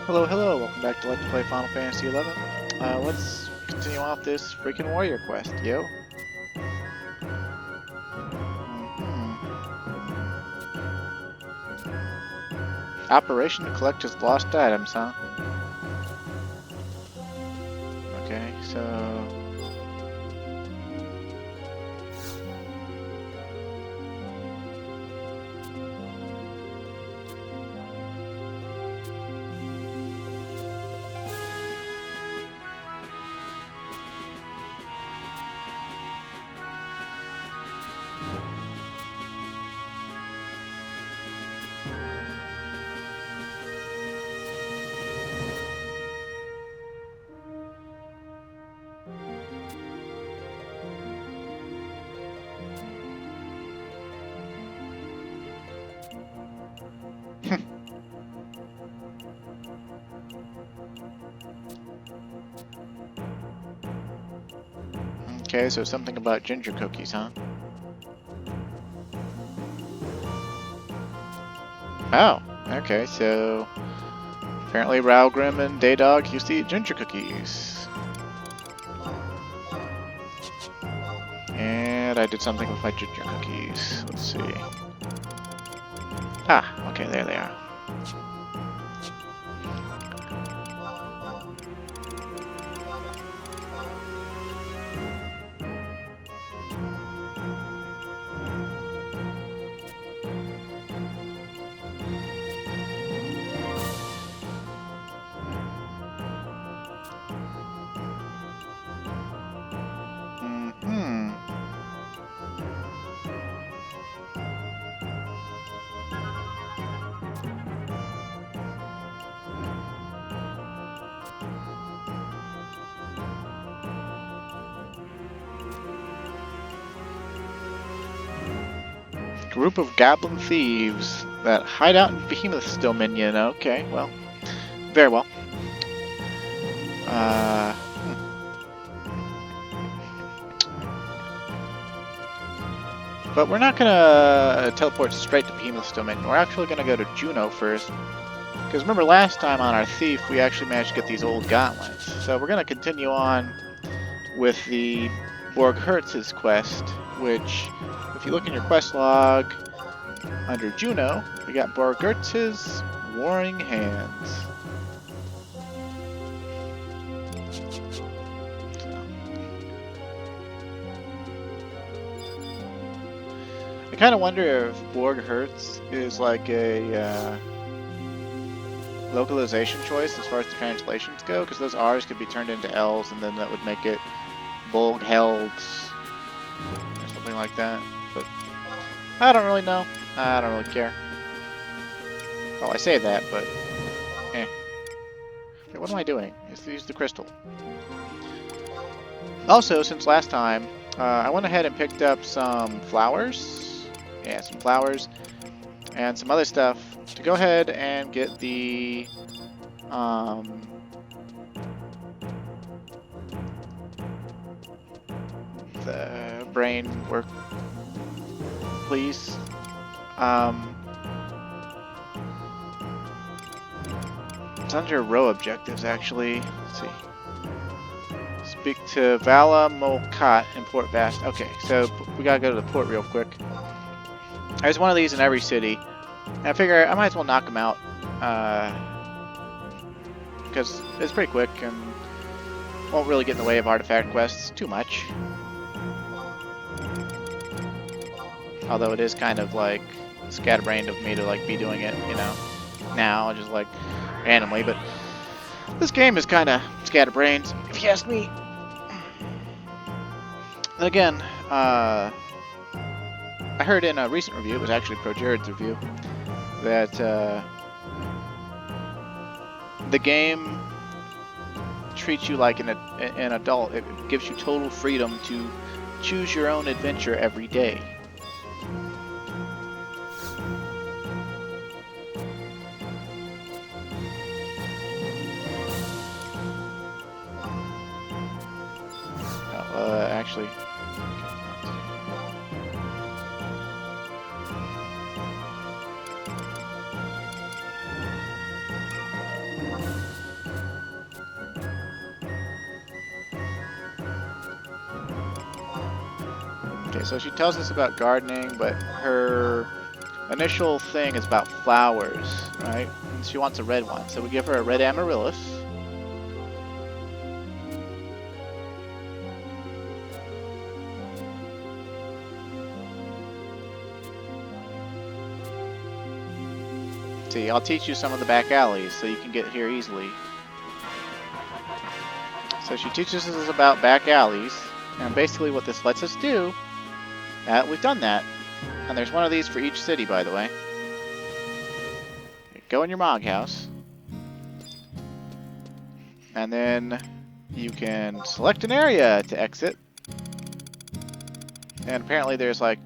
Hello, hello, welcome back to Let's Play Final Fantasy XI. Let's continue off this freaking warrior quest, yo. Operation to collect his lost items, huh? Okay, so... okay, so something about ginger cookies, huh? Oh, okay, so... Apparently Raogrimm and Bastok used to eat ginger cookies. And I did something with my ginger cookies. Let's see. Ah, okay, there they are. Group of goblin thieves that hide out in Behemoth's dominion. Okay, well, very well. But we're not gonna teleport straight to Behemoth's dominion. We're actually gonna go to Juno first. Because remember last time on our thief, we actually managed to get these old gauntlets. So we're gonna continue on with the Borg Hertz's quest, which, if you look in your quest log, under Juno, we got Borg Hertz's Warring Hands. I kind of wonder if Borg Hertz is like a localization choice as far as the translations go, because those R's could be turned into L's, and then that would make it Borg Helds or something like that. But I don't really know. I don't really care. Well, I say that, but eh. Okay, what am I doing? Use the crystal. Also, since last time, I went ahead and picked up some flowers. Yeah, some flowers and some other stuff to go ahead and get the brain work, please. It's under row objectives, actually. Let's see. Speak to Vala Molkat in Port Vast. Okay, so we gotta go to the port real quick. There's one of these in every city. And I figure I might as well knock them out. Because it's pretty quick and won't really get in the way of artifact quests too much. Although it is kind of like scatterbrained of me to like be doing it, you know, now, just like randomly. But this game is kind of scatterbrained, if you ask me. And again, I heard in a recent review, it was actually Pro Jared's review, that the game treats you like an adult. It gives you total freedom to choose your own adventure every day. Actually, Okay, so she tells us about gardening, but her initial thing is about flowers, right? And she wants a red one, so we give her a red amaryllis. See, I'll teach you some of the back alleys so you can get here easily. So she teaches us about back alleys, and basically what this lets us do, we've done that. And there's one of these for each city, by the way. Go in your Mog house. And then you can select an area to exit. And apparently there's like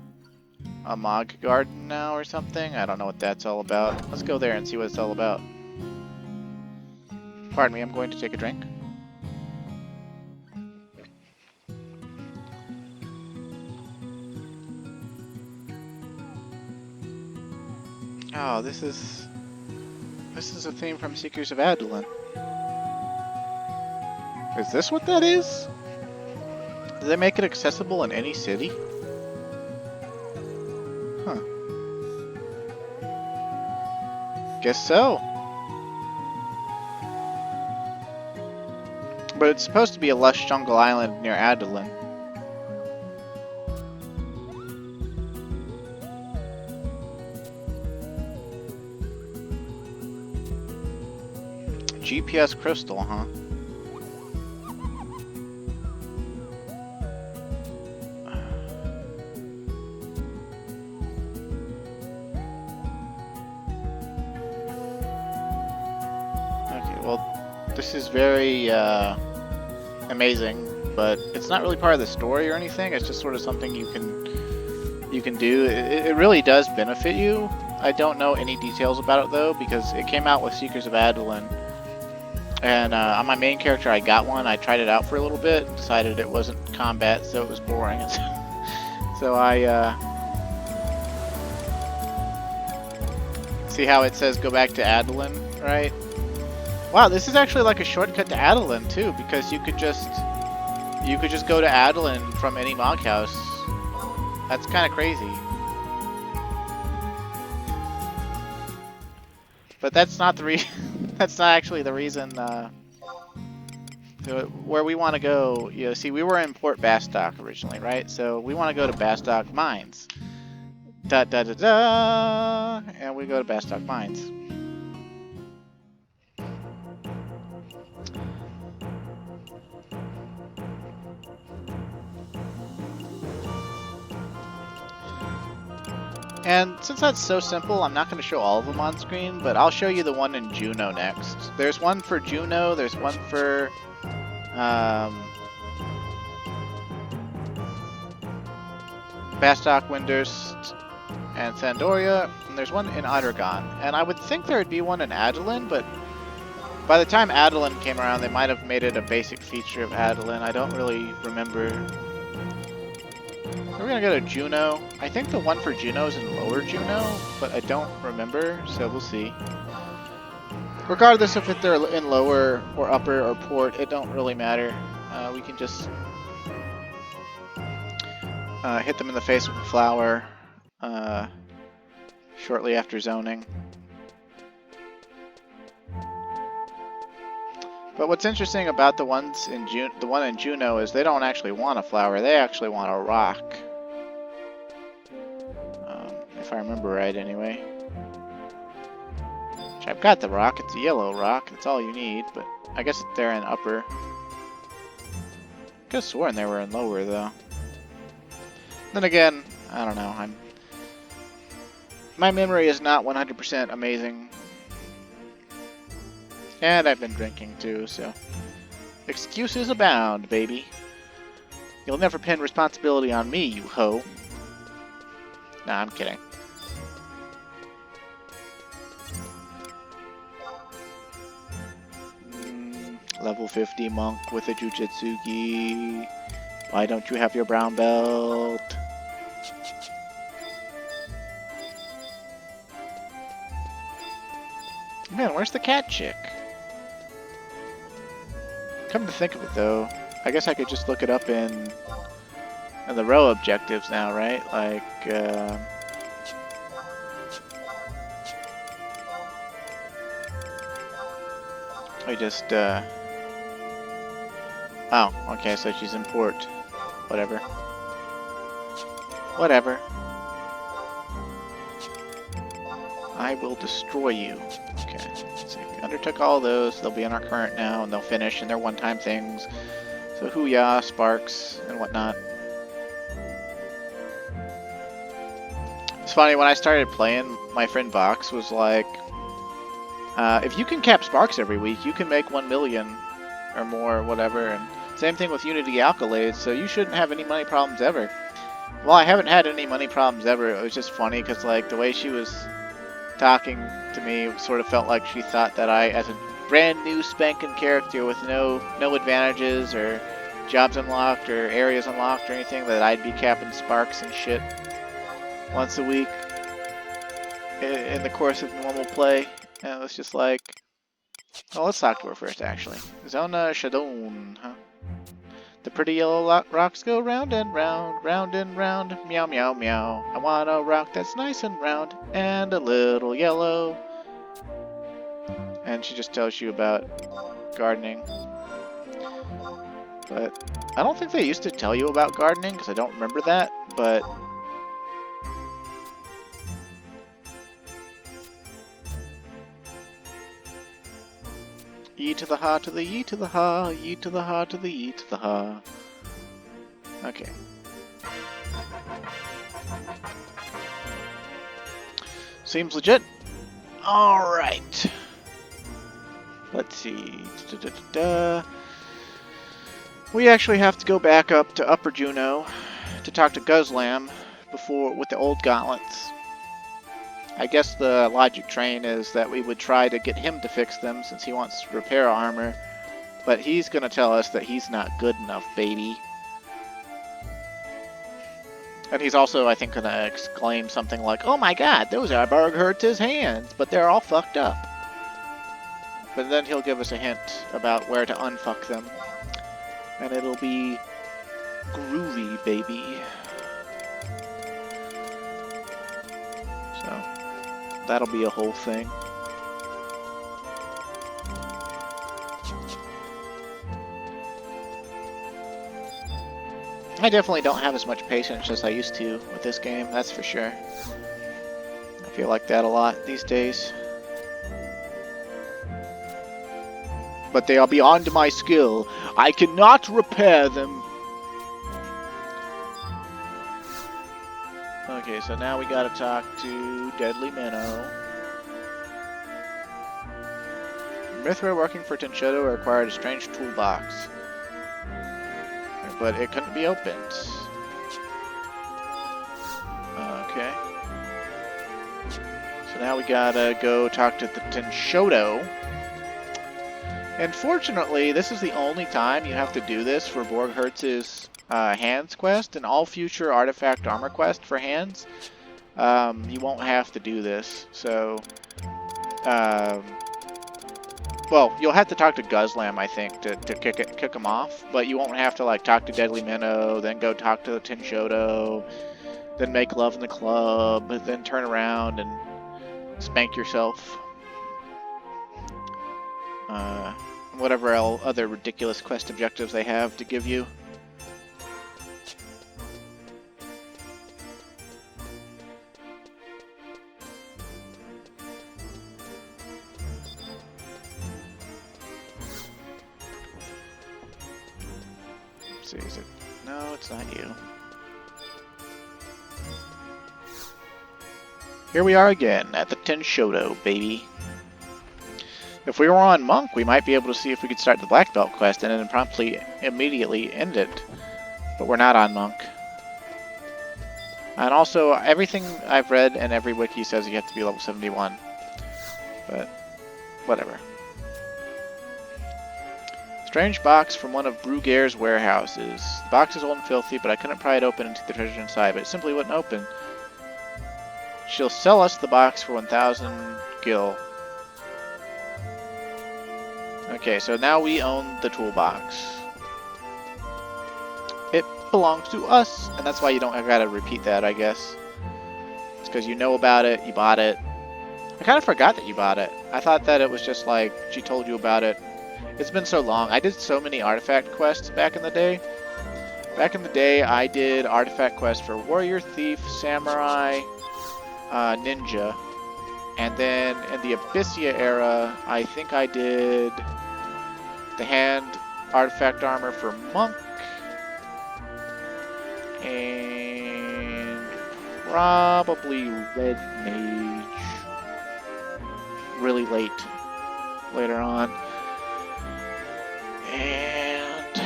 a Mog garden now or something. I don't know what that's all about. Let's go there and see what it's all about. Pardon me, I'm going to take a drink. Oh, this is a theme from Seekers of Adoulin. Is this what that is? Do they make it accessible in any city? Huh. Guess so. But it's supposed to be a lush jungle island near Adoulin. GPS crystal, huh? Okay, well, this is very amazing, but it's not really part of the story or anything. It's just sort of something you can do. It really does benefit you. I don't know any details about it though, because it came out with Seekers of Adoulin. And on my main character, I got one. I tried it out for a little bit, decided it wasn't combat, so it was boring. So I see how it says go back to Adoulin, right? Wow, this is actually like a shortcut to Adoulin too, because you could just go to Adoulin from any Mog house. That's kind of crazy. But that's not the reason. That's not actually the reason where we want to go. You know, see, we were in Port Bastok originally, right? So we want to go to Bastok Mines. Da da da da, and we go to Bastok Mines. And since that's so simple, I'm not going to show all of them on screen, but I'll show you the one in Juneau next. There's one for Juneau, there's one for Bastok, Windurst, and Sandoria, and there's one in Ottergon. And I would think there would be one in Adoulin, but by the time Adoulin came around, they might have made it a basic feature of Adoulin. I don't really remember. We're gonna go to Juneau. I think the one for Juneau is in Lower Juneau, but I don't remember, so we'll see. Regardless if they're in Lower or Upper or Port, it don't really matter. We can just hit them in the face with a flower shortly after zoning. But what's interesting about the ones in the one in Juneau is they don't actually want a flower; they actually want a rock. If I remember right, anyway. Which I've got the rock. It's a yellow rock. That's all you need. But I guess they're in Upper. I could have sworn they were in Lower, though. Then again, I don't know. My memory is not 100% amazing. And I've been drinking too, so excuses abound, baby. You'll never pin responsibility on me, you hoe. Nah, I'm kidding. Level 50 monk with a Jujutsugi. Why don't you have your brown belt? Man, where's the cat chick? Come to think of it, though, I guess I could just look it up in And the row objectives now, right? Like, we just, oh, okay, so she's in port. Whatever. Whatever. I will destroy you. Okay, let's see. We undertook all those. They'll be in our current now, and they'll finish, and they're one-time things. So hoo-yah, sparks, and whatnot. It's funny, when I started playing, my friend Vox was like, if you can cap sparks every week, you can make 1 million or more, or whatever. And same thing with Unity Accolades, so you shouldn't have any money problems ever. Well, I haven't had any money problems ever. It was just funny because, like, the way she was talking to me sort of felt like she thought that I, as a brand new spanking character with no advantages or jobs unlocked or areas unlocked or anything, that I'd be capping sparks and shit once a week in the course of normal play. And it was just like, well, let's talk to her first, actually. Zona Shadon, huh? The pretty yellow rocks go round and round, round and round, meow meow meow. I want a rock that's nice and round and a little yellow. And she just tells you about gardening. But I don't think they used to tell you about gardening, because I don't remember that, but E to the ha to the E to the ha, E to the ha to the E to the ha. Okay. Seems legit. Alright. Let's see. We actually have to go back up to Upper Juno to talk to Guzlam before with the old gauntlets. I guess the logic train is that we would try to get him to fix them since he wants to repair armor, but he's gonna tell us that he's not good enough, baby. And he's also, I think, gonna exclaim something like, "Oh my god, those are Berghertz's hands, but they're all fucked up." But then he'll give us a hint about where to unfuck them. And it'll be groovy, baby. So, that'll be a whole thing. I definitely don't have as much patience as I used to with this game, that's for sure. I feel like that a lot these days. But they are beyond my skill. I cannot repair them. Okay, so now we gotta talk to Deadly Minnow. Mythril working for Tenshodo required a strange toolbox, but it couldn't be opened. Okay. So now we gotta go talk to the Tenshodo. And fortunately, this is the only time you have to do this for Borghertz's Hands quest, and all future Artifact Armor quest for Hands. You won't have to do this. So, well, you'll have to talk to Guzlam, I think, to kick him off. But you won't have to like talk to Deadly Minnow, then go talk to the Tenshodo, then make love in the club, then turn around and spank yourself. Whatever other ridiculous quest objectives they have to give you. Let's see, is it? No, it's not you. Here we are again at the Tenshodo, baby. If we were on Monk, we might be able to see if we could start the Black Belt quest and then promptly, immediately end it. But we're not on Monk. And also, everything I've read and every wiki says you have to be level 71. But, whatever. Strange box from one of Bruguer's warehouses. The box is old and filthy, but I couldn't pry it open and see the treasure inside, but it simply wouldn't open. She'll sell us the box for 1,000 gil. Okay, so now we own the toolbox. It belongs to us, and that's why you don't gotta repeat that, I guess. It's because you know about it, you bought it. I kind of forgot that you bought it. I thought that it was just like she told you about it. It's been so long. I did so many artifact quests back in the day. Back in the day, I did artifact quests for Warrior, Thief, Samurai, Ninja. And then in the Abyssia era, I think I did the hand artifact armor for Monk. And probably Red Mage. Really later on. And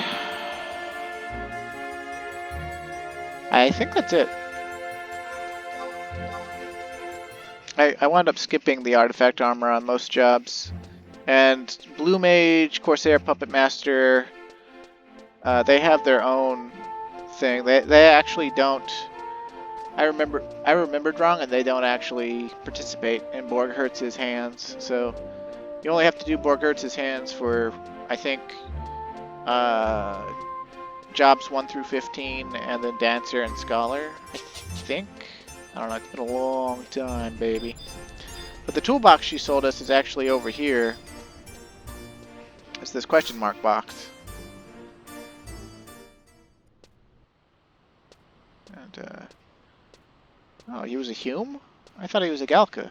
I think that's it. I wound up skipping the artifact armor on most jobs. And Blue Mage, Corsair, Puppet Master, they have their own thing. They actually don't. I remembered wrong, and they don't actually participate in Borghertz's hands. So you only have to do Borghertz's hands for, I think, jobs 1 through 15, and then Dancer and Scholar. I think. I don't know. It's been a long time, baby. But the toolbox she sold us is actually over here. It's this question mark box. And, oh, he was a Hume? I thought he was a Galka.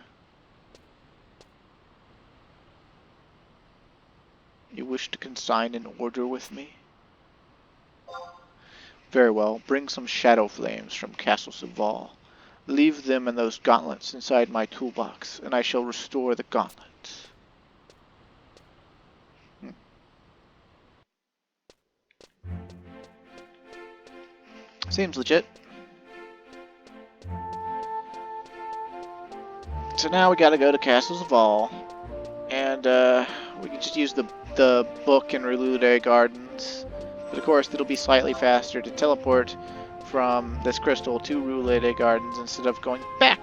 You wish to consign an order with me? Very well. Bring some shadow flames from Castle Saval. Leave them and those gauntlets inside my toolbox, and I shall restore the gauntlets. Seems legit. So now we gotta go to Castle Saval, and we can just use the book in Relude Gardens. But of course, it'll be slightly faster to teleport from this crystal to Roulette Gardens instead of going back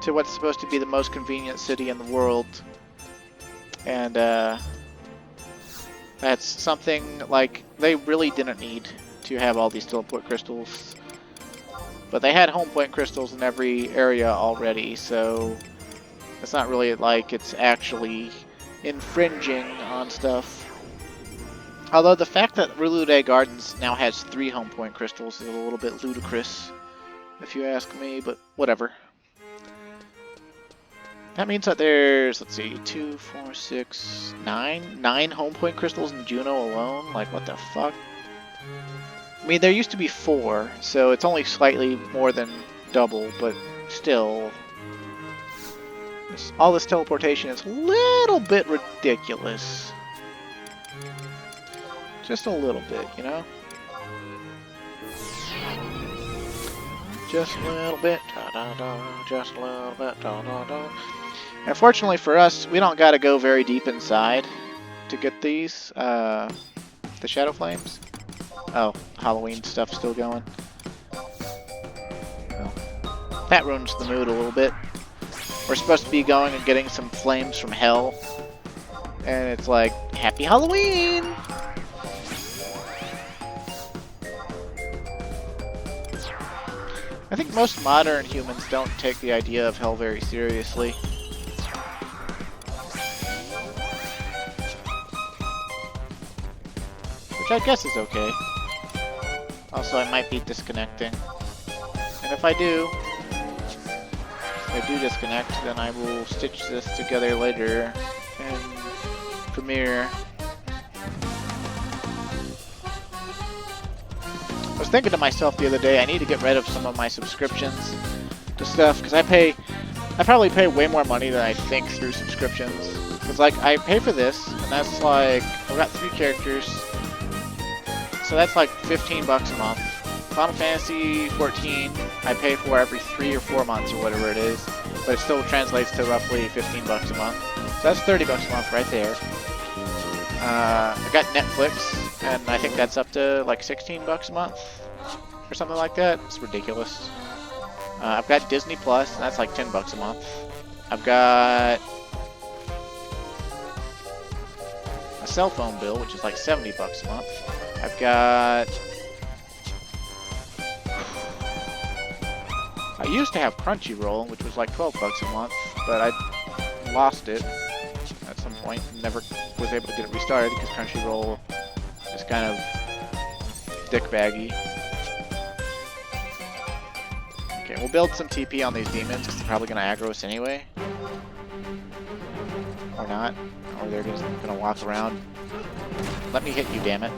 to what's supposed to be the most convenient city in the world. And that's something like they really didn't need to have all these teleport crystals. But they had home point crystals in every area already, so it's not really like it's actually infringing on stuff. Although the fact that Relude Gardens now has 3 home point crystals is a little bit ludicrous, if you ask me, but whatever. That means that there's, let's see, 2, 4, 6, 9 home point crystals in Juno alone? Like, what the fuck? I mean, there used to be 4, so it's only slightly more than double, but still. All this teleportation is a little bit ridiculous. Just a little bit, you know? Just a little bit, da-da-da, just a little bit, da-da-da. And fortunately for us, we don't gotta go very deep inside to get these, the Shadow Flames. Oh, Halloween stuff still going. Well, that ruins the mood a little bit. We're supposed to be going and getting some flames from hell. And it's like, Happy Halloween! I think most modern humans don't take the idea of hell very seriously. Which I guess is okay. Also, I might be disconnecting. And if I do disconnect, then I will stitch this together later in Premiere. I was thinking to myself the other day, I need to get rid of some of my subscriptions to stuff, because I probably pay way more money than I think through subscriptions. Because, like, I pay for this, and that's like, I've got 3 characters, so that's like 15 bucks a month. Final Fantasy 14, I pay for every 3 or 4 months or whatever it is, but it still translates to roughly 15 bucks a month. So that's 30 bucks a month right there. I got Netflix, and I think that's up to like 16 bucks a month or something like that. It's ridiculous. I've got Disney Plus, and that's like 10 bucks a month. I've got a cell phone bill, which is like 70 bucks a month. I've got I used to have Crunchyroll, which was like 12 bucks a month, but I lost it at some point and never was able to get it restarted because Crunchyroll is kind of dickbaggy. Okay, we'll build some TP on these demons because they're probably going to aggro us anyway. Or not. Or they're just going to walk around. Let me hit you, damn it.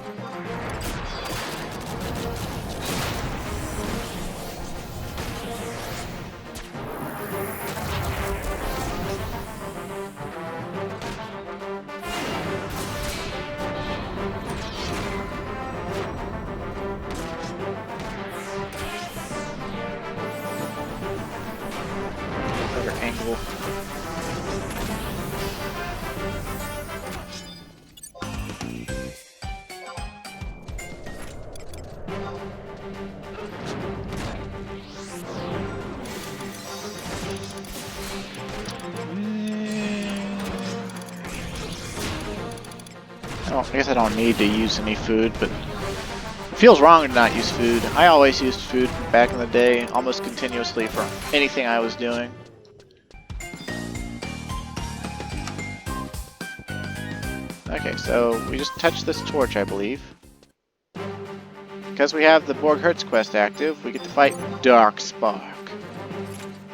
Angle. I guess I don't need to use any food, but it feels wrong to not use food. I always used food back in the day, almost continuously for anything I was doing. Okay, so we just touched this torch, I believe. Because we have the Borg Hertz quest active, we get to fight Darkspark.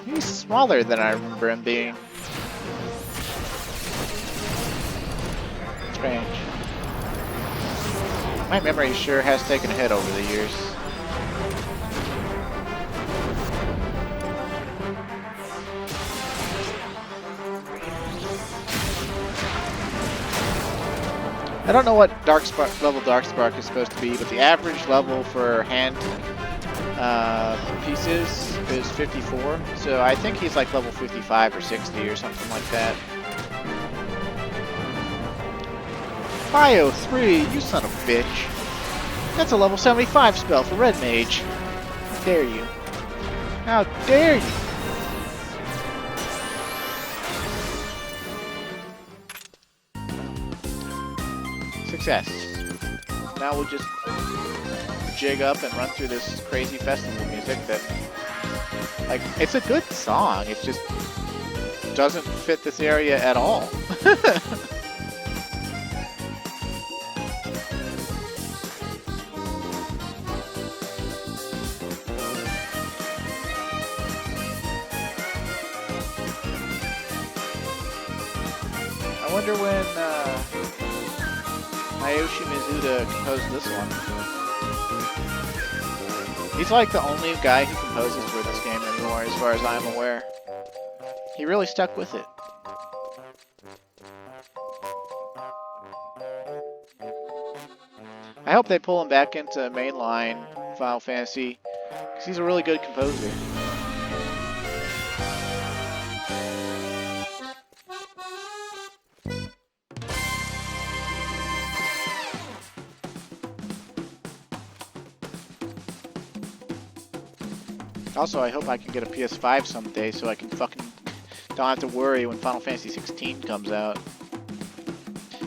He's smaller than I remember him being. Strange. My memory sure has taken a hit over the years. I don't know what level Darkspark is supposed to be, but the average level for hand pieces is 54, so I think he's like level 55 or 60 or something like that. Bio 3, you son of a bitch. That's a level 75 spell for Red Mage. How dare you? How dare you? Success. Now we'll just jig up and run through this crazy festival music that, like, it's a good song, it just doesn't fit this area at all. I wonder when Mayoshi Mizuta composed this one. He's like the only guy who composes for this game anymore, as far as I'm aware. He really stuck with it. I hope they pull him back into mainline Final Fantasy, because he's a really good composer. Also, I hope I can get a PS5 someday so I can fucking don't have to worry when Final Fantasy 16 comes out.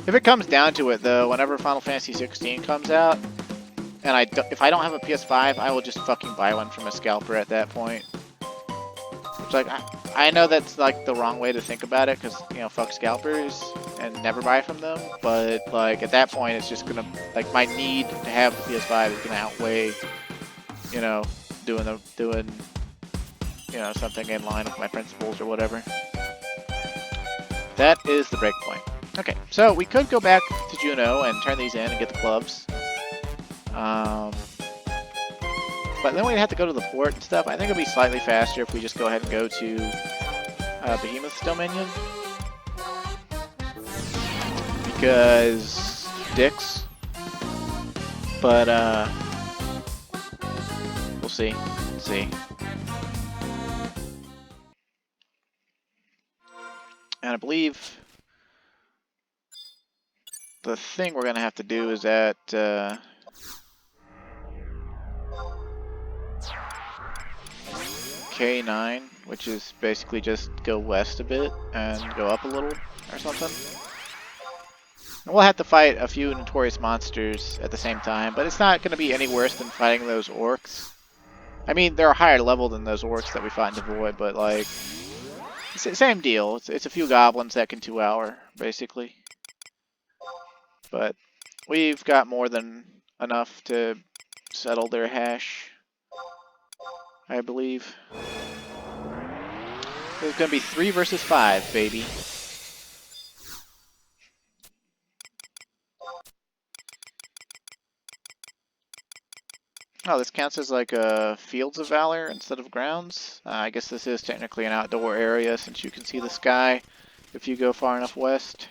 If it comes down to it, though, whenever Final Fantasy 16 comes out, and if I don't have a PS5, I will just fucking buy one from a scalper at that point. Which, like, I know that's like the wrong way to think about it, because, you know, fuck scalpers and never buy from them. But like at that point, it's just gonna, like, my need to have the PS5 is gonna outweigh, you know, doing you know, something in line with my principles or whatever. That is the breakpoint. Okay, so we could go back to Juno and turn these in and get the clubs. But then we'd have to go to the port and stuff. I think it'll be slightly faster if we just go ahead and go to Behemoth's Dominion. Because dicks. But we'll see. Let's see. And I believe the thing we're going to have to do is at K9, which is basically just go west a bit and go up a little or something. And we'll have to fight a few notorious monsters at the same time, but it's not going to be any worse than fighting those orcs. I mean, they're a higher level than those orcs that we fought in the Void, but like, same deal. It's a few goblins that can 2-hour, basically. But we've got more than enough to settle their hash, I believe. It's gonna be 3 versus 5, baby. Oh, this counts as like a Fields of Valor instead of grounds. I guess this is technically an outdoor area since you can see the sky if you go far enough west.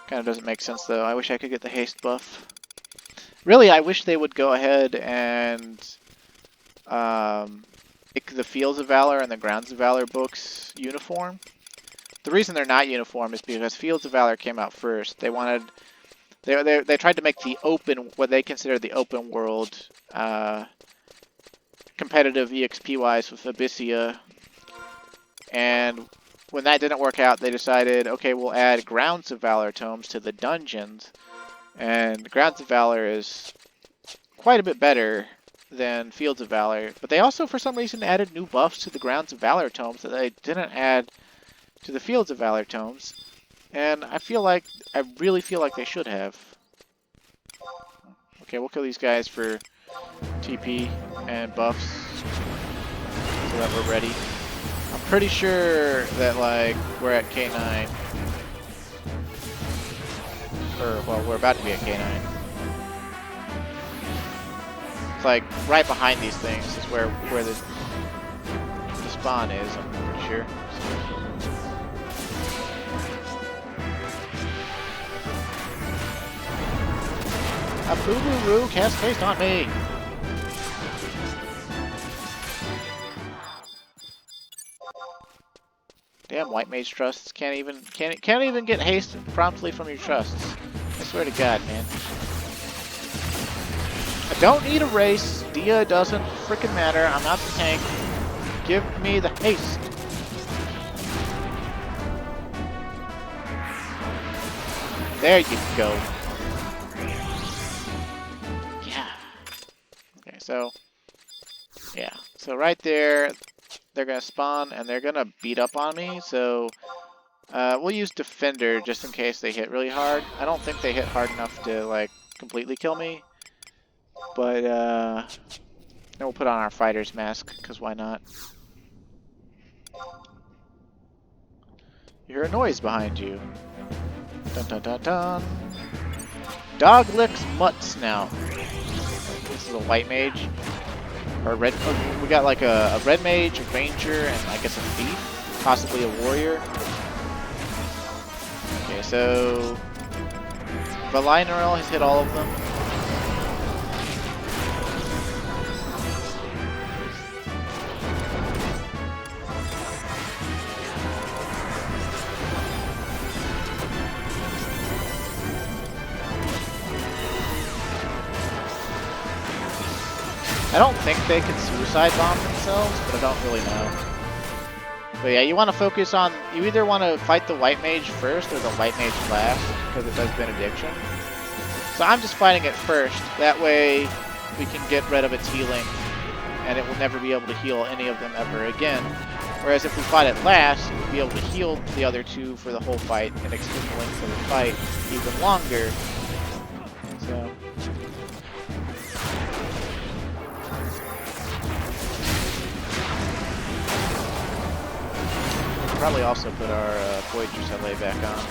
Kind of doesn't make sense though. I wish I could get the haste buff. Really, I wish they would go ahead and make the Fields of Valor and the Grounds of Valor books uniform. The reason they're not uniform is because Fields of Valor came out first. They wanted... They tried to make the open, what they consider the open world, competitive EXP-wise with Abyssia. And when that didn't work out, they decided, okay, we'll add Grounds of Valor tomes to the dungeons. And Grounds of Valor is quite a bit better than Fields of Valor. But they also, for some reason, added new buffs to the Grounds of Valor tomes that they didn't add to the Fields of Valor tomes. And I really feel like they should have. Okay, we'll kill these guys for TP and buffs so that we're ready. I'm pretty sure that, like, we're at K9. Or, well, we're about to be at K9. It's like right behind these things is where the spawn is, I'm pretty sure. A boo-boo-roo cast paste on me! Damn, white mage trusts can't even get haste promptly from your trusts. I swear to God, man. I don't need a race. Dia doesn't frickin' matter. I'm not the tank. Give me the haste. There you go. So, yeah. So right there, they're going to spawn, and they're going to beat up on me. So, we'll use Defender just in case they hit really hard. I don't think they hit hard enough to, like, completely kill me. But, then we'll put on our Fighter's Mask, because why not? You hear a noise behind you. Dun dun dun dun. Dog licks mutt snout. This is a white mage, or a red. Oh, we got like a red mage, a ranger, and I guess a thief, possibly a warrior. Okay, so Valinarel has hit all of them. I don't think they can suicide bomb themselves, but I don't really know. But yeah, you want to focus on, you either want to fight the white mage first or the white mage last, because it does benediction. So I'm just fighting it first, that way we can get rid of its healing, and it will never be able to heal any of them ever again. Whereas if we fight it last, we'll be able to heal the other two for the whole fight, and extend the length of the fight even longer. So... probably also put our Voyager Saleh back on.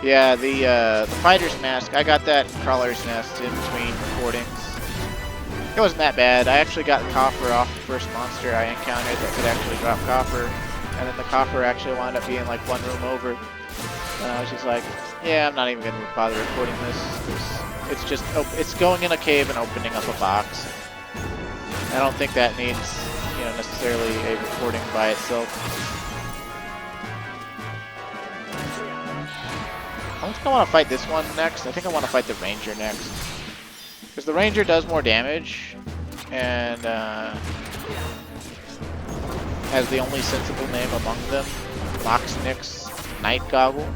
Yeah, the Fighter's Mask, I got that in Crawler's Nest in between recordings. It wasn't that bad. I actually got copper off the first monster I encountered that could actually drop copper. And then the copper actually wound up being like one room over. And I was just like, yeah, I'm not even going to bother recording this. It's just, it's going in a cave and opening up a box. I don't think that needs, you know, necessarily a recording by itself. I think I want to fight this one next. I think I want to fight the Ranger next. Because the Ranger does more damage, and has the only sensible name among them, Mox Nick's Night Goggle.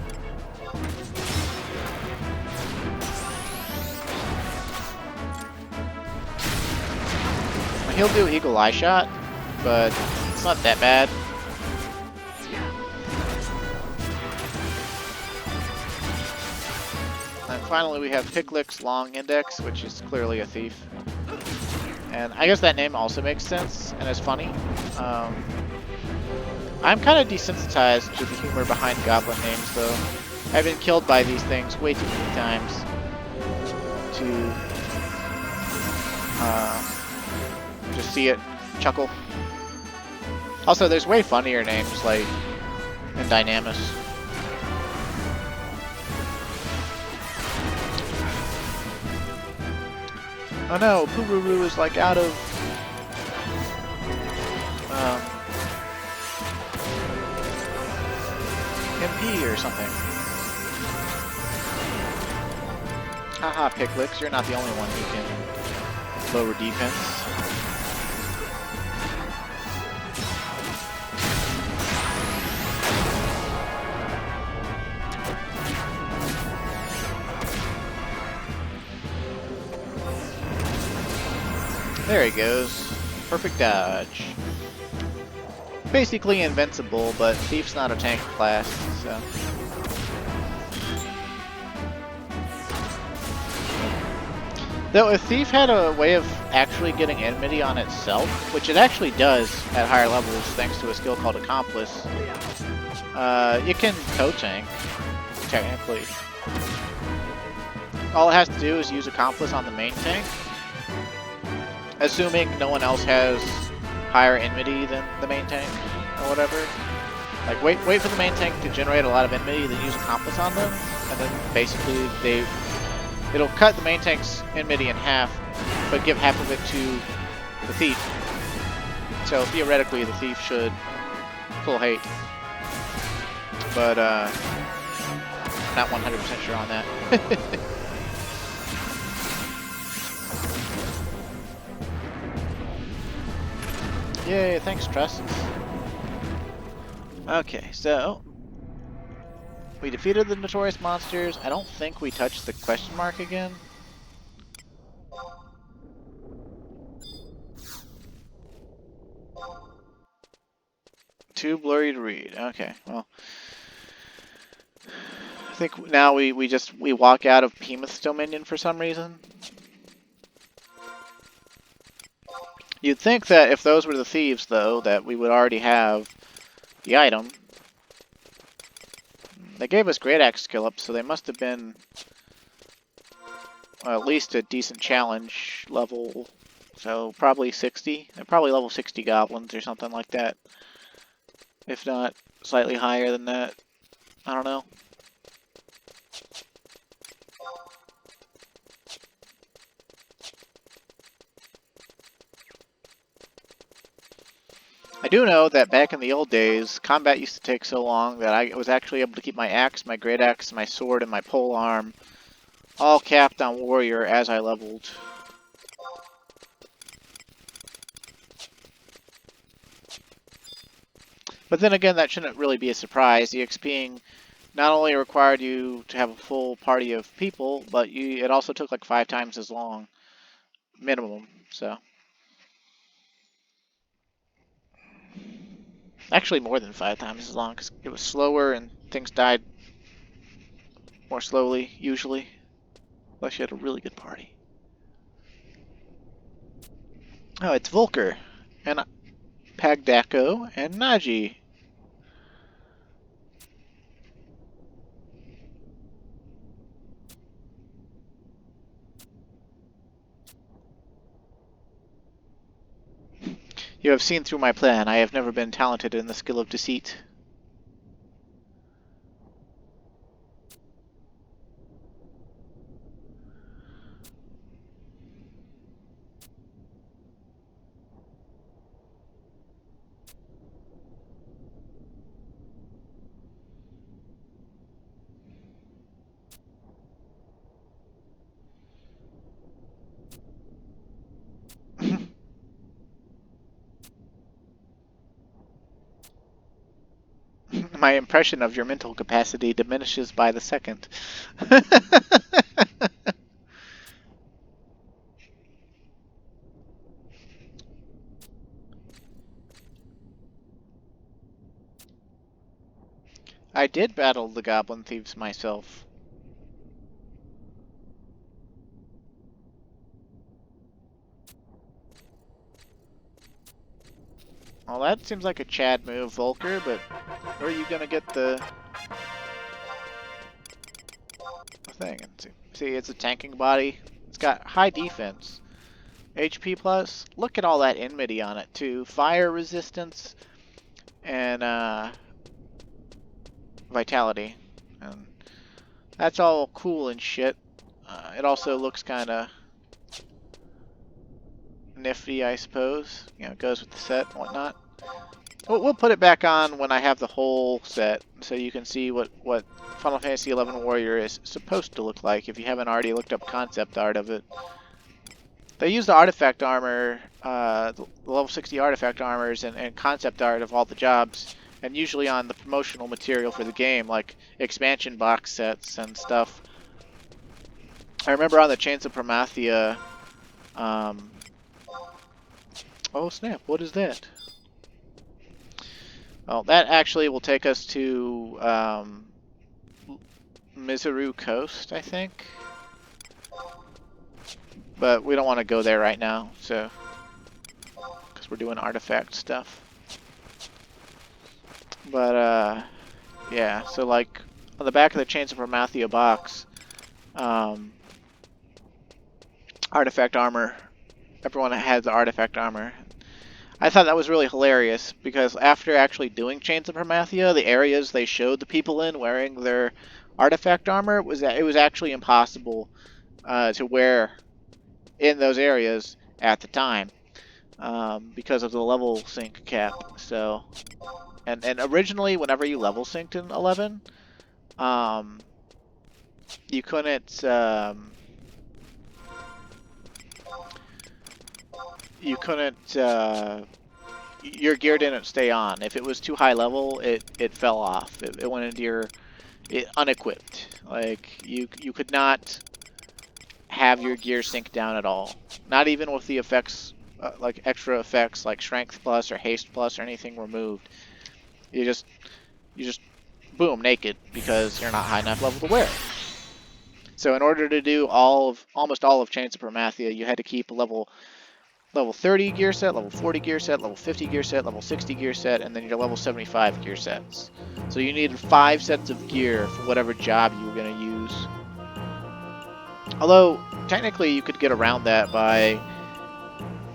He'll do Eagle Eye Shot, but it's not that bad. And finally we have Piclic's Long Index, which is clearly a thief. And I guess that name also makes sense and is funny. I'm kind of desensitized to the humor behind Goblin names, though. I've been killed by these things way too many times to just see it, chuckle. Also, there's way funnier names, like in Dynamis. Oh no, Pururu is like out of MP or something. Haha, Piclix, you're not the only one who can lower defense. There he goes. Perfect dodge. Basically invincible, but Thief's not a tank class, so. Though if Thief had a way of actually getting enmity on itself, which it actually does at higher levels thanks to a skill called Accomplice, it can co-tank, technically. All it has to do is use Accomplice on the main tank, assuming no one else has higher enmity than the main tank, or whatever. Like, wait for the main tank to generate a lot of enmity, then use Accomplice on them, and then basically it'll cut the main tank's enmity in half, but give half of it to the Thief. So theoretically, the Thief should pull hate. But, not 100% sure on that. Yay, thanks, Trust. Okay, so we defeated the Notorious Monsters. I don't think we touched the question mark again. Too blurry to read. Okay, well. I think now we walk out of Behemoth's Dominion for some reason. You'd think that if those were the thieves, though, that we would already have the item. They gave us Great Axe skill up, so they must have been at least a decent challenge level. So probably 60. They're probably level 60 goblins or something like that. If not slightly higher than that. I don't know. I do know that back in the old days, combat used to take so long that I was actually able to keep my axe, my great axe, my sword, and my pole arm all capped on warrior as I leveled. But then again, that shouldn't really be a surprise. The XPing not only required you to have a full party of people, but it also took like 5 times as long, minimum, so. Actually more than 5 times as long, because it was slower and things died more slowly, usually. Unless you had a really good party. Oh, it's Volker, and Pagdako, and Naji. You have seen through my plan. I have never been talented in the skill of deceit. my impression of your mental capacity diminishes by the second. I did battle the Goblin Thieves myself. Well, that seems like a Chad move, Volker, but where are you gonna get the thing? See, it's a tanking body. It's got high defense. HP plus. Look at all that enmity on it, too. Fire resistance and vitality. And that's all cool and shit. It also looks kind of nifty, I suppose. You know, it goes with the set and whatnot. We'll put it back on when I have the whole set, so you can see what Final Fantasy XI Warrior is supposed to look like if you haven't already looked up concept art of it. They use the artifact armor, the level 60 artifact armors and concept art of all the jobs, and usually on the promotional material for the game, like expansion box sets and stuff. I remember on the Chains of Promathia, oh snap, what is that? Well, that actually will take us to Mythril Coast, I think. But we don't want to go there right now, so because we're doing artifact stuff. But yeah, so like on the back of the Chains of Promathia box, artifact armor. Everyone has the artifact armor. I thought that was really hilarious because after actually doing Chains of Promathia, the areas they showed the people in wearing their artifact armor it was actually impossible to wear in those areas at the time because of the level sync cap. So, and originally, whenever you level synced in 11, you couldn't. Your gear didn't stay on. If it was too high level, it fell off. It went into your unequipped. Like you could not have your gear sink down at all. Not even with the effects, like extra effects like strength plus or haste plus or anything removed. You just boom naked because you're not high enough level to wear it. So in order to do almost all of Chains of Promathia, you had to keep a level 30 gear set, level 40 gear set, level 50 gear set, level 60 gear set, and then your level 75 gear sets. So you needed 5 sets of gear for whatever job you were going to use. Although, technically you could get around that by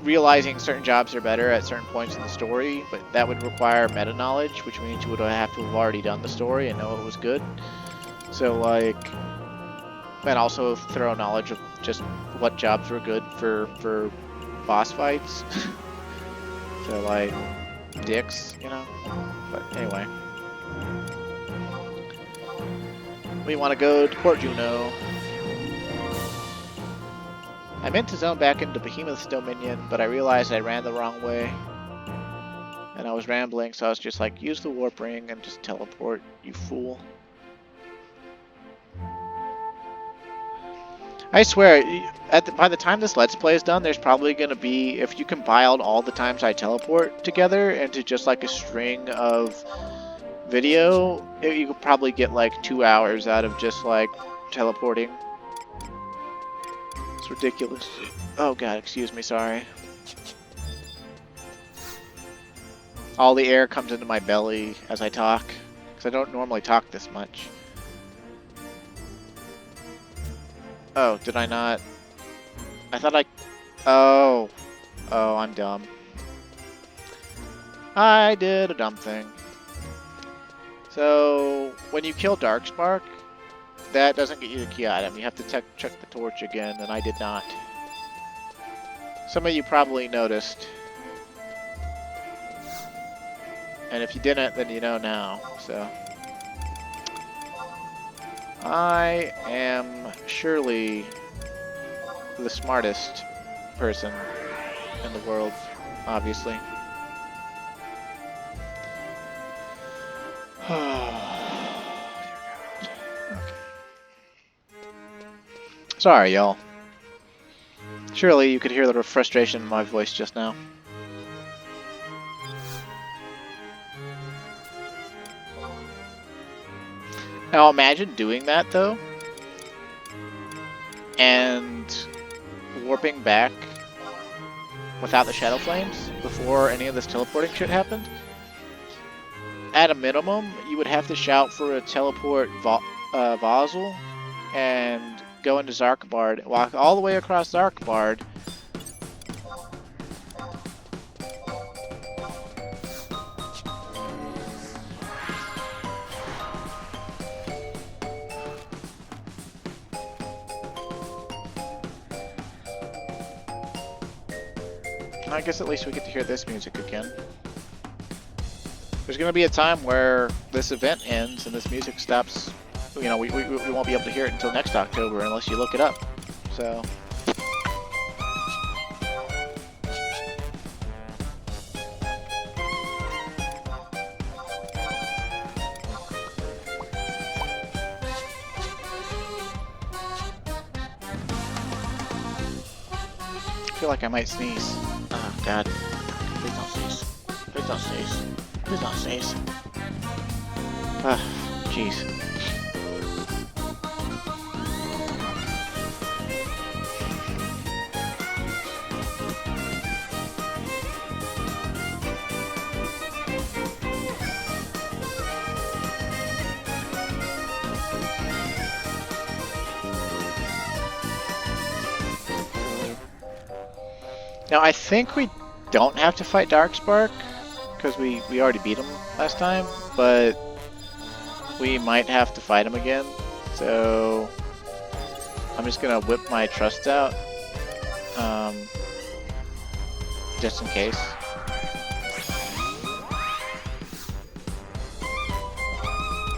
realizing certain jobs are better at certain points in the story, but that would require meta knowledge, which means you would have to have already done the story and know it was good. So like, and also thorough knowledge of just what jobs were good for boss fights. So like dicks, you know. But anyway, we want to go to Port Juno. I meant to zone back into Behemoth's Dominion, but I realized I ran the wrong way. And I was rambling, so I was just like, use the warp ring and just teleport, you fool. I swear, by the time this Let's Play is done, there's probably going to be, if you compiled all the times I teleport together into just like a string of video, you could probably get like 2 hours out of just like teleporting. It's ridiculous. Oh god, excuse me, sorry. All the air comes into my belly as I talk, because I don't normally talk this much. Oh, did I not? I thought I... Oh. Oh, I'm dumb. I did a dumb thing. So, when you kill Darkspark, that doesn't get you the key item. You have to check the torch again, and I did not. Some of you probably noticed. And if you didn't, then you know now, so... I am surely the smartest person in the world, obviously. Sorry, y'all. Surely you could hear the frustration in my voice just now. Now imagine doing that, though, and warping back without the Shadow Flames before any of this teleporting shit happened. At a minimum, you would have to shout for a teleport Vazel and go into Zarkbard, walk all the way across Zarkbard, I guess at least we get to hear this music again. There's going to be a time where this event ends and this music stops. You know, we won't be able to hear it until next October unless you look it up. So. I feel like I might sneeze. Oh, God. Please don't sneeze. Please don't sneeze. Please don't sneeze. Ah, jeez. Now, I think we don't have to fight Darkspark, because we already beat him last time, but we might have to fight him again, so I'm just going to whip my trust out, just in case.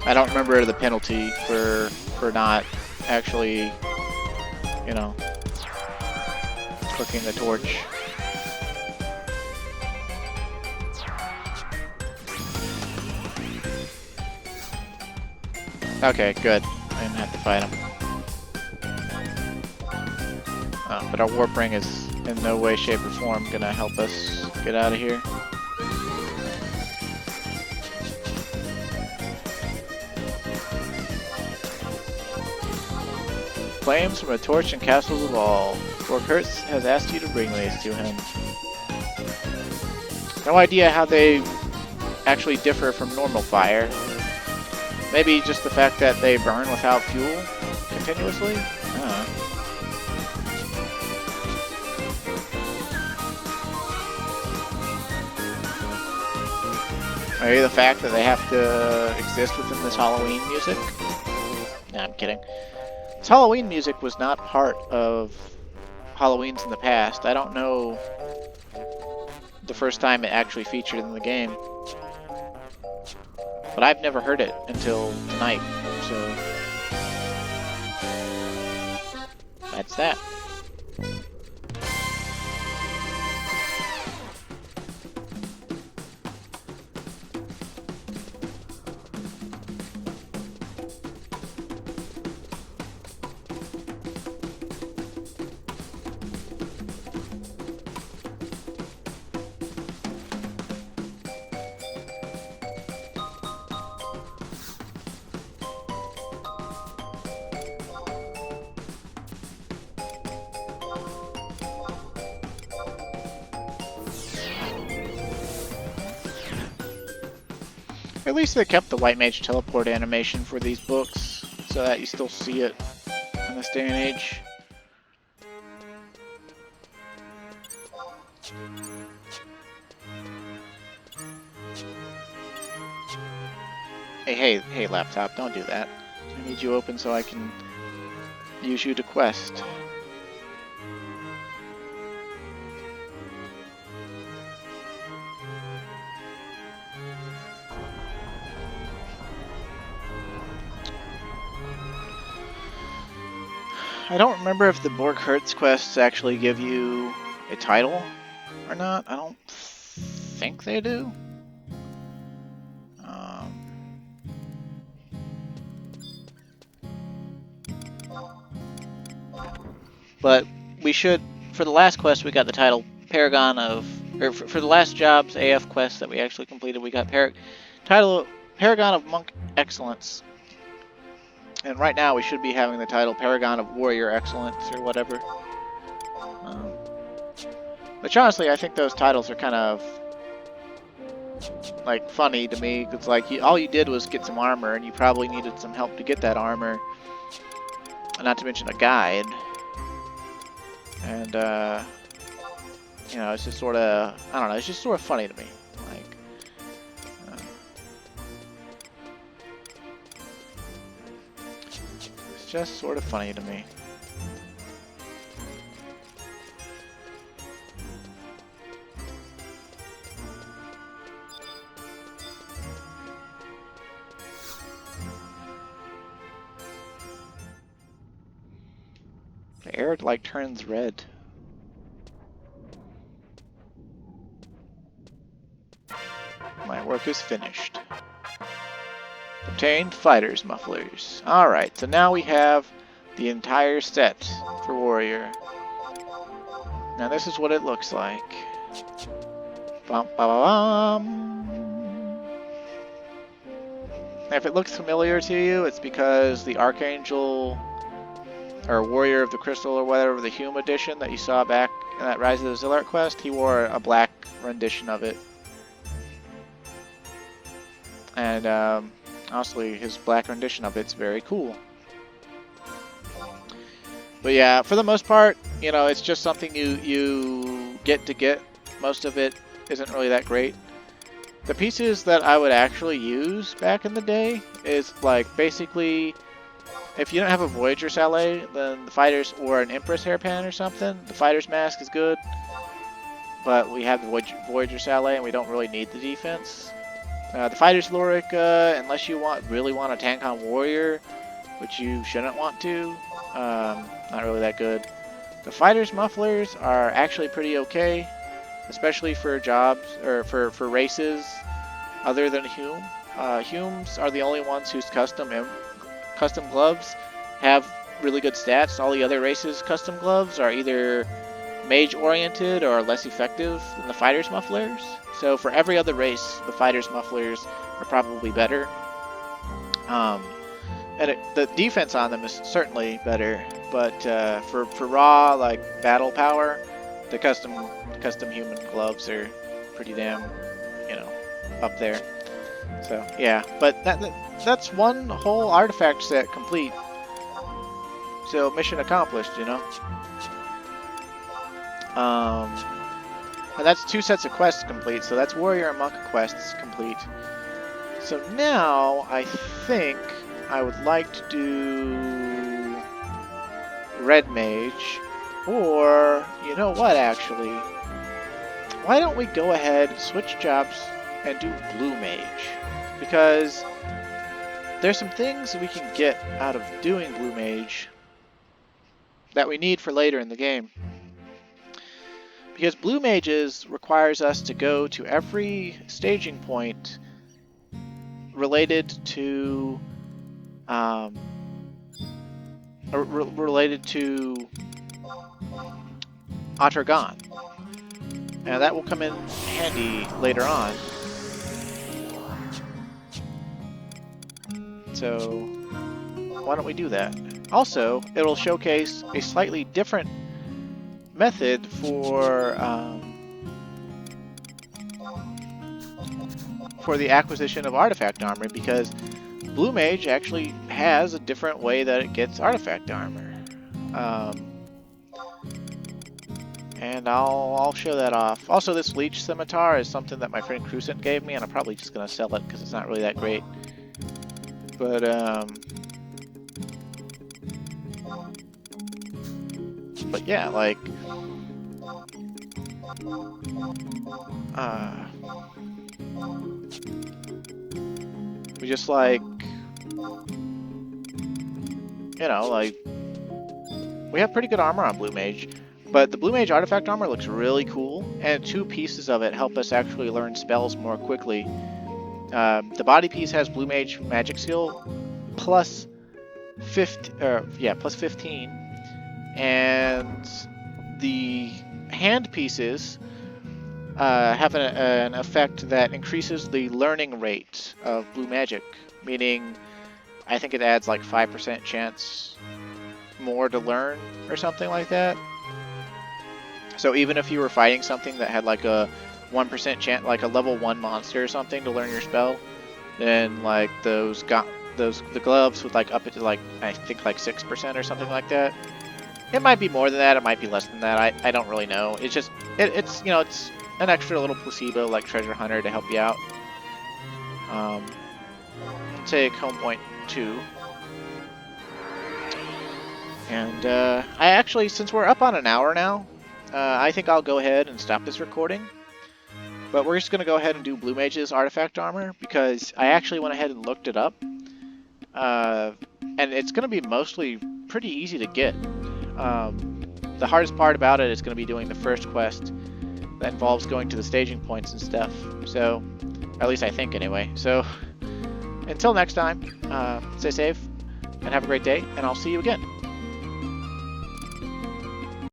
I don't remember the penalty for not actually, you know, clicking the torch. Okay, good. I didn't have to fight him. But our warp ring is in no way, shape, or form gonna help us get out of here. Flames from a torch and castles of all. Raogrimm has asked you to bring these to him. No idea how they actually differ from normal fire. Maybe just the fact that they burn without fuel continuously? I don't know. Maybe the fact that they have to exist within this Halloween music? Nah, I'm kidding. This Halloween music was not part of Halloweens in the past. I don't know the first time it actually featured in the game. But I've never heard it until tonight, so that's that. At least they kept the White Mage teleport animation for these books, so that you still see it in this day and age. Hey, laptop, don't do that. I need you open so I can use you to quest. I don't remember if the Raogrimm quests actually give you a title or not. I don't think they do. But we should, for the last quest, we got the title Paragon of, or for the last jobs AF quest that we actually completed, we got title Paragon of Monk Excellence. And right now we should be having the title Paragon of Warrior Excellence or whatever. Which honestly, I think those titles are kind of like funny to me, because like all you did was get some armor, and you probably needed some help to get that armor, and not to mention a guide. And you know, it's just sort of, I don't know, it's just sort of funny to me. Like, it's just sort of funny to me. The air like turns red. My work is finished. Obtained fighters mufflers. Alright, so now we have the entire set for warrior. Now this is what it looks like. Bum, ba, ba, bum. Now if it looks familiar to you, it's because the Archangel or Warrior of the Crystal or whatever, the Hume edition that you saw back in that Rise of the Zilart quest, he wore a black rendition of it. And honestly, his black rendition of it's very cool. But yeah, for the most part, you know, it's just something you get to get. Most of it isn't really that great. The pieces that I would actually use back in the day is like basically, if you don't have a Voyager Sallet, then the Fighters, or an Empress Hairpin or something, the Fighter's Mask is good. But we have the Voyager Sallet and we don't really need the defense. The Fighter's Lorica, unless you really want a tank on Warrior, which you shouldn't want to, not really that good. The Fighter's Mufflers are actually pretty okay, especially for jobs, or for races other than Hume. Humes are the only ones whose custom gloves have really good stats. All the other races' custom gloves are either mage-oriented or less effective than the Fighter's Mufflers. So for every other race, the Fighter's Mufflers are probably better. And the defense on them is certainly better, but for raw like battle power, the custom human gloves are pretty damn, you know, up there. So yeah, but that's one whole artifact set complete. So mission accomplished, you know. And that's 2 sets of quests complete, so that's Warrior and Monk quests complete. So now, I think I would like to do Red Mage, or, you know what actually, why don't we go ahead, switch jobs, and do Blue Mage? Because there's some things we can get out of doing Blue Mage that we need for later in the game. Because Blue Mages requires us to go to every staging point related to Atragon. And that will come in handy later on. So why don't we do that? Also, it'll showcase a slightly different method for the acquisition of artifact armor, because Blue Mage actually has a different way that it gets artifact armor, and I'll show that off. Also, this Leech Scimitar is something that my friend Crucent gave me, and I'm probably just gonna sell it because it's not really that great. But yeah, like we just like, you know, like we have pretty good armor on Blue Mage, but the Blue Mage artifact armor looks really cool, and 2 pieces of it help us actually learn spells more quickly. The body piece has Blue Mage magic skill plus 15, and the hand pieces have an effect that increases the learning rate of blue magic, meaning I think it adds like 5% chance more to learn or something like that. So even if you were fighting something that had like a 1% chance, like a level 1 monster or something to learn your spell, then like the gloves would like up it to like, I think like 6% or something like that. It might be more than that, it might be less than that, I don't really know. It's just, it's, you know, it's an extra little placebo like Treasure Hunter to help you out. Take home point 2. And I actually, since we're up on an hour now, I think I'll go ahead and stop this recording. But we're just going to go ahead and do Blue Mage's artifact armor, because I actually went ahead and looked it up. And it's going to be mostly pretty easy to get. The hardest part about it is going to be doing the first quest that involves going to the staging points and stuff. So, at least I think anyway. So, until next time, stay safe and have a great day, and I'll see you again.